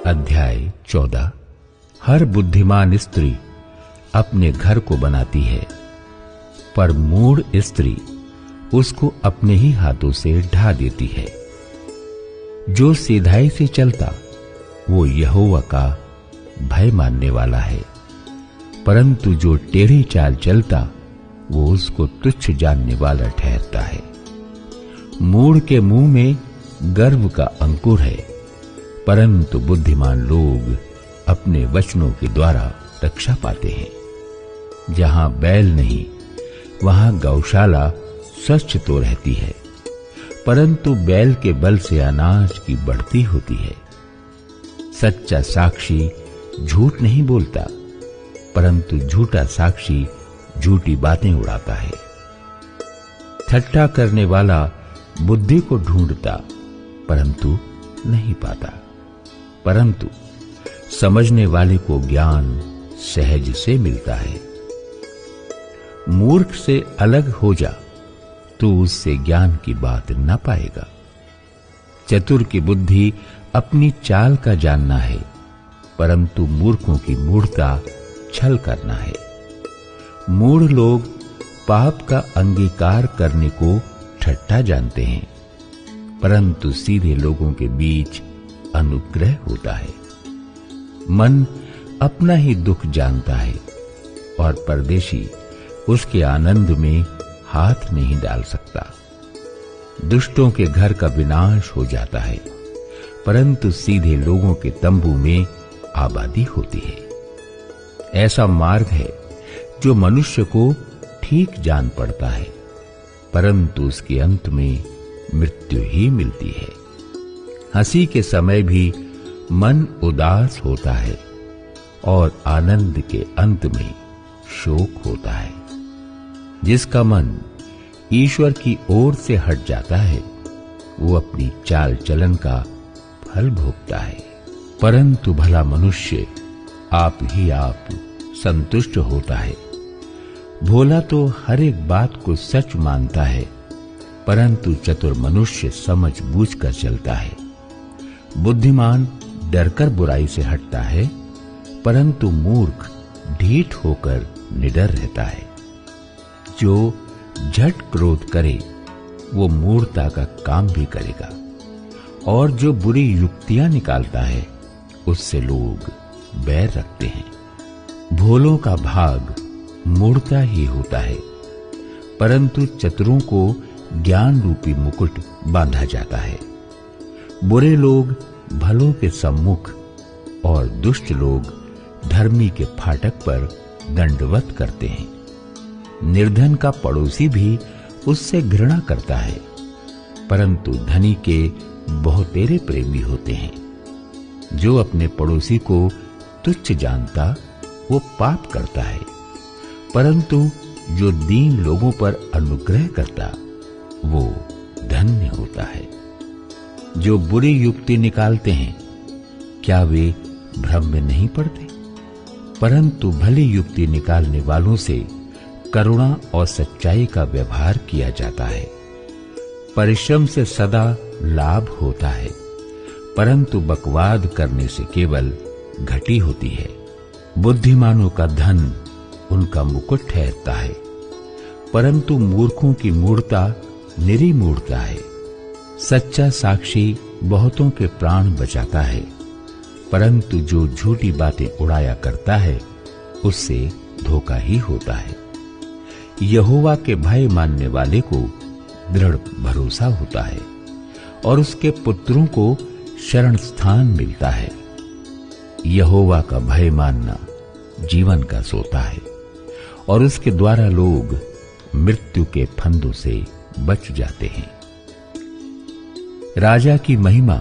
अध्याय 14। हर बुद्धिमान स्त्री अपने घर को बनाती है, पर मूढ़ स्त्री उसको अपने ही हाथों से ढा देती है। जो सीधाई से चलता वो यहोवा का भय मानने वाला है, परंतु जो टेढ़ी चाल चलता वो उसको तुच्छ जानने वाला ठहरता है। मूढ़ के मुंह में गर्व का अंकुर है, परंतु बुद्धिमान लोग अपने वचनों के द्वारा रक्षा पाते हैं। जहां बैल नहीं वहां गौशाला स्वच्छ तो रहती है, परंतु बैल के बल से अनाज की बढ़ती होती है। सच्चा साक्षी झूठ नहीं बोलता, परंतु झूठा साक्षी झूठी बातें उड़ाता है। ठट्ठा करने वाला बुद्धि को ढूंढता, परंतु नहीं पाता, परंतु समझने वाले को ज्ञान सहज से मिलता है। मूर्ख से अलग हो जा तो उससे ज्ञान की बात न पाएगा। चतुर की बुद्धि अपनी चाल का जानना है, परंतु मूर्खों की मूढ़ता छल करना है। मूढ़ लोग पाप का अंगीकार करने को ठट्ठा जानते हैं, परंतु सीधे लोगों के बीच अनुग्रह होता है। मन अपना ही दुख जानता है, और परदेशी उसके आनंद में हाथ नहीं डाल सकता। दुष्टों के घर का विनाश हो जाता है, परंतु सीधे लोगों के तंबू में आबादी होती है। ऐसा मार्ग है जो मनुष्य को ठीक जान पड़ता है, परंतु उसके अंत में मृत्यु ही मिलती है। हंसी के समय भी मन उदास होता है, और आनंद के अंत में शोक होता है। जिसका मन ईश्वर की ओर से हट जाता है वो अपनी चाल चलन का फल भोगता है, परंतु भला मनुष्य आप ही आप संतुष्ट होता है। भोला तो हर एक बात को सच मानता है, परंतु चतुर मनुष्य समझ बूझ कर चलता है। बुद्धिमान डरकर बुराई से हटता है, परंतु मूर्ख ढीठ होकर निडर रहता है। जो झट क्रोध करे वो मूर्खता का काम भी करेगा, और जो बुरी युक्तियां निकालता है उससे लोग बैर रखते हैं। भोलों का भाग मूर्खता ही होता है, परंतु चतुरों को ज्ञान रूपी मुकुट बांधा जाता है। बुरे लोग भलों के सम्मुख और दुष्ट लोग धर्मी के फाटक पर दंडवत करते हैं। निर्धन का पड़ोसी भी उससे घृणा करता है, परंतु धनी के बहुतेरे प्रेमी होते हैं। जो अपने पड़ोसी को तुच्छ जानता वो पाप करता है, परंतु जो दीन लोगों पर अनुग्रह करता वो धन्य होता है। जो बुरी युक्ति निकालते हैं क्या वे भ्रम में नहीं पड़ते? परंतु भली युक्ति निकालने वालों से करुणा और सच्चाई का व्यवहार किया जाता है। परिश्रम से सदा लाभ होता है, परंतु बकवाद करने से केवल घटी होती है। बुद्धिमानों का धन उनका मुकुट ठहरता है, परंतु मूर्खों की मूढ़ता निरी मूढ़ता है। सच्चा साक्षी बहुतों के प्राण बचाता है, परंतु जो झूठी बातें उड़ाया करता है उससे धोखा ही होता है। यहोवा के भय मानने वाले को दृढ़ भरोसा होता है, और उसके पुत्रों को शरण स्थान मिलता है। यहोवा का भय मानना जीवन का सोता है, और उसके द्वारा लोग मृत्यु के फंदों से बच जाते हैं। राजा की महिमा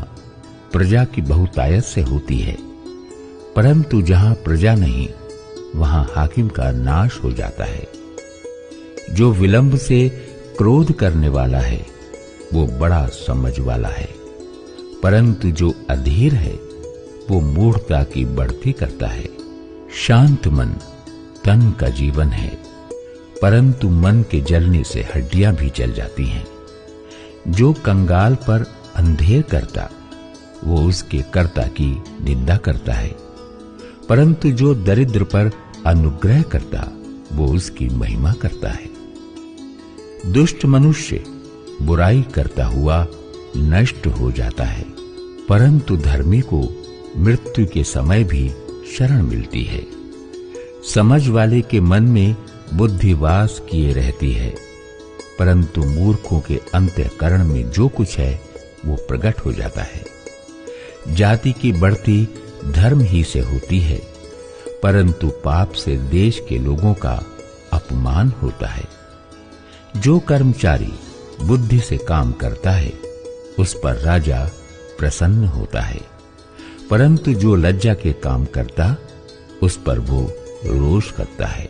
प्रजा की बहुतायत से होती है, परंतु जहां प्रजा नहीं वहां हाकिम का नाश हो जाता है। जो विलंब से क्रोध करने वाला है वो बड़ा समझ वाला है, परंतु जो अधीर है वो मूढ़ता की बढ़ती करता है। शांत मन तन का जीवन है, परंतु मन के जलने से हड्डियां भी जल जाती हैं। जो कंगाल पर अंधेर करता वो उसके कर्ता की निंदा करता है, परंतु जो दरिद्र पर अनुग्रह करता वो उसकी महिमा करता है। दुष्ट मनुष्य बुराई करता हुआ नष्ट हो जाता है, परंतु धर्मी को मृत्यु के समय भी शरण मिलती है। समझ वाले के मन में बुद्धि वास किए रहती है, परंतु मूर्खों के अंतःकरण में जो कुछ है वो प्रकट हो जाता है। जाति की बढ़ती धर्म ही से होती है, परंतु पाप से देश के लोगों का अपमान होता है। जो कर्मचारी बुद्धि से काम करता है उस पर राजा प्रसन्न होता है, परंतु जो लज्जा के काम करता उस पर वो रोष करता है।